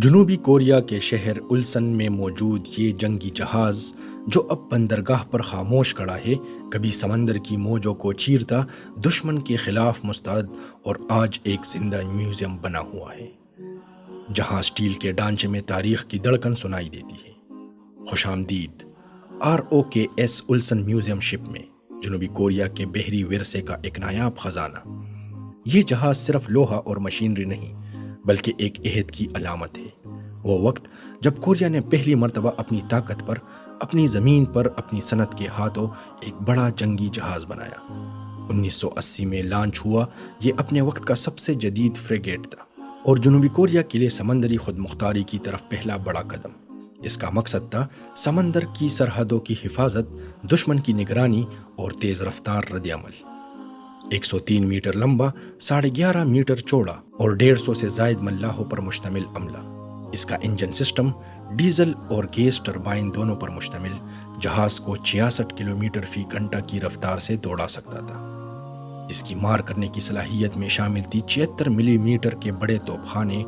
جنوبی کوریا کے شہر السن میں موجود یہ جنگی جہاز جو اب بندرگاہ پر خاموش کھڑا ہے، کبھی سمندر کی موجوں کو چیرتا، دشمن کے خلاف مستعد اور آج ایک زندہ میوزیم بنا ہوا ہے، جہاں اسٹیل کے ڈھانچے میں تاریخ کی دھڑکن سنائی دیتی ہے۔ خوش آمدید ROKS السن میوزیم شپ میں، جنوبی کوریا کے بحری ورثے کا ایک نایاب خزانہ۔ یہ جہاز صرف لوہا اور مشینری نہیں، بلکہ ایک عہد کی علامت ہے۔ وہ وقت جب کوریا نے پہلی مرتبہ اپنی طاقت پر، اپنی زمین پر، اپنی صنعت کے ہاتھوں ایک بڑا جنگی جہاز بنایا۔ 1980 میں لانچ ہوا، یہ اپنے وقت کا سب سے جدید فریگیٹ تھا اور جنوبی کوریا کے لیے سمندری خود مختاری کی طرف پہلا بڑا قدم۔ اس کا مقصد تھا سمندر کی سرحدوں کی حفاظت، دشمن کی نگرانی اور تیز رفتار رد عمل۔ 103 میٹر لمبا، 11.5 میٹر چوڑا اور 150 سے زائد ملاحوں پر مشتمل عملہ۔ اس کا انجن سسٹم ڈیزل اور گیس ٹربائن دونوں پر مشتمل جہاز کو 66 کلومیٹر فی گھنٹہ کی رفتار سے دوڑا سکتا تھا۔ اس کی مار کرنے کی صلاحیت میں شامل تھی 76 ملی میٹر کے بڑے توپ خانے،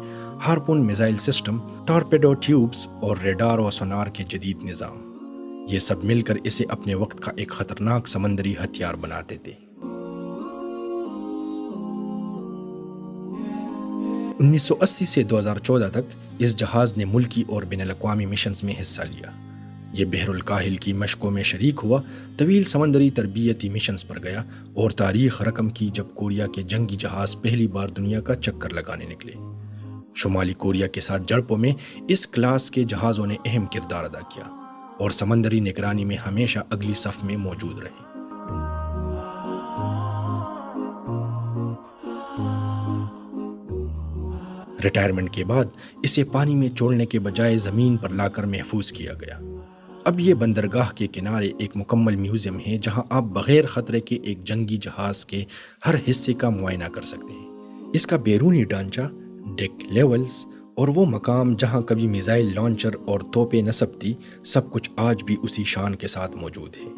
ہارپون میزائل سسٹم، ٹارپیڈو ٹیوبز اور ریڈار و سونار کے جدید نظام۔ یہ سب مل کر اسے اپنے وقت کا ایک خطرناک سمندری ہتھیار بناتے تھے۔ 1980 سے 2014 تک اس جہاز نے ملکی اور بین الاقوامی مشنز میں حصہ لیا۔ یہ بحر الکاہل کی مشقوں میں شریک ہوا، طویل سمندری تربیتی مشنز پر گیا اور تاریخ رقم کی جب کوریا کے جنگی جہاز پہلی بار دنیا کا چکر لگانے نکلے۔ شمالی کوریا کے ساتھ جھڑپوں میں اس کلاس کے جہازوں نے اہم کردار ادا کیا اور سمندری نگرانی میں ہمیشہ اگلی صف میں موجود رہے۔ ریٹائرمنٹ کے بعد اسے پانی میں چھوڑنے کے بجائے زمین پر لا کر محفوظ کیا گیا۔ اب یہ بندرگاہ کے کنارے ایک مکمل میوزیم ہے، جہاں آپ بغیر خطرے کے ایک جنگی جہاز کے ہر حصے کا معائنہ کر سکتے ہیں۔ اس کا بیرونی ڈھانچہ، ڈیک لیولز اور وہ مقام جہاں کبھی میزائل لانچر اور توپیں نصب تھی، سب کچھ آج بھی اسی شان کے ساتھ موجود ہے۔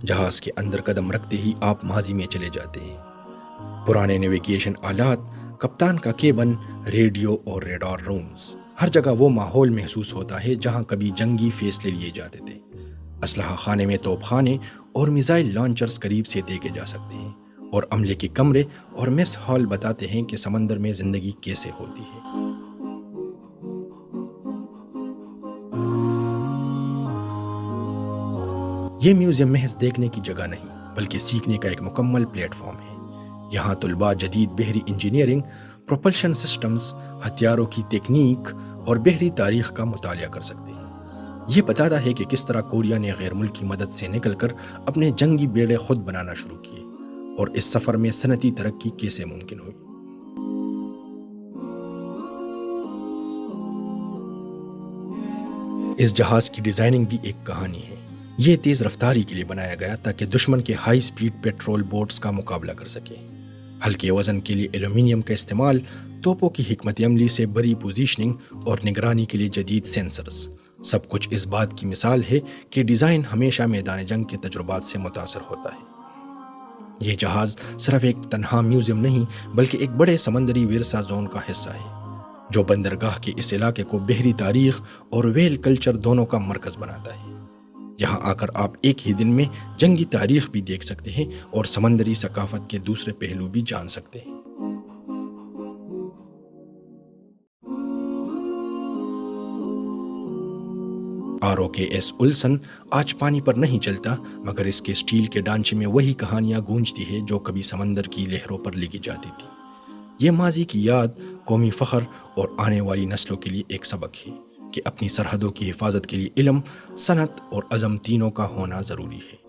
جہاز کے اندر قدم رکھتے ہی آپ ماضی میں چلے جاتے ہیں۔ پرانے نیویگیشن آلات، کپتان کا کیبن، ریڈیو اور ریڈار رومز، ہر جگہ وہ ماحول محسوس ہوتا ہے جہاں کبھی جنگی فیصلے لیے جاتے تھے۔ اسلحہ خانے میں توپ خانے اور میزائل لانچرز قریب سے دیکھے جا سکتے ہیں، اور عملے کے کمرے اور میس ہال بتاتے ہیں کہ سمندر میں زندگی کیسے ہوتی ہے۔ یہ میوزیم محض دیکھنے کی جگہ نہیں، بلکہ سیکھنے کا ایک مکمل پلیٹ فارم ہے۔ یہاں طلباء جدید بحری انجینئرنگ، پروپلشن سسٹمز، ہتھیاروں کی تکنیک اور بحری تاریخ کا مطالعہ کر سکتے ہیں۔ یہ بتاتا ہے کہ کس طرح کوریا نے غیر ملکی مدد سے نکل کر اپنے جنگی بیڑے خود بنانا شروع کیے، اور اس سفر میں صنعتی ترقی کیسے ممکن ہوئی۔ اس جہاز کی ڈیزائننگ بھی ایک کہانی ہے۔ یہ تیز رفتاری کے لیے بنایا گیا تاکہ دشمن کے ہائی سپیڈ پیٹرول بوٹس کا مقابلہ کر سکے۔ ہلکے وزن کے لیے ایلومینیم کا استعمال، توپوں کی حکمت عملی سے بڑی پوزیشننگ اور نگرانی کے لیے جدید سینسرز، سب کچھ اس بات کی مثال ہے کہ ڈیزائن ہمیشہ میدان جنگ کے تجربات سے متاثر ہوتا ہے۔ یہ جہاز صرف ایک تنہا میوزیم نہیں، بلکہ ایک بڑے سمندری ورثہ زون کا حصہ ہے، جو بندرگاہ کے اس علاقے کو بحری تاریخ اور ویل کلچر دونوں کا مرکز بناتا ہے۔ یہاں آ کر آپ ایک ہی دن میں جنگی تاریخ بھی دیکھ سکتے ہیں اور سمندری ثقافت کے دوسرے پہلو بھی جان سکتے ہیں۔ ROKS السن آج پانی پر نہیں چلتا، مگر اس کے اسٹیل کے ڈھانچے میں وہی کہانیاں گونجتی ہے جو کبھی سمندر کی لہروں پر لکھی جاتی تھی۔ یہ ماضی کی یاد، قومی فخر اور آنے والی نسلوں کے لیے ایک سبق ہے کہ اپنی سرحدوں کی حفاظت کے لیے علم، صنعت اور عزم تینوں کا ہونا ضروری ہے۔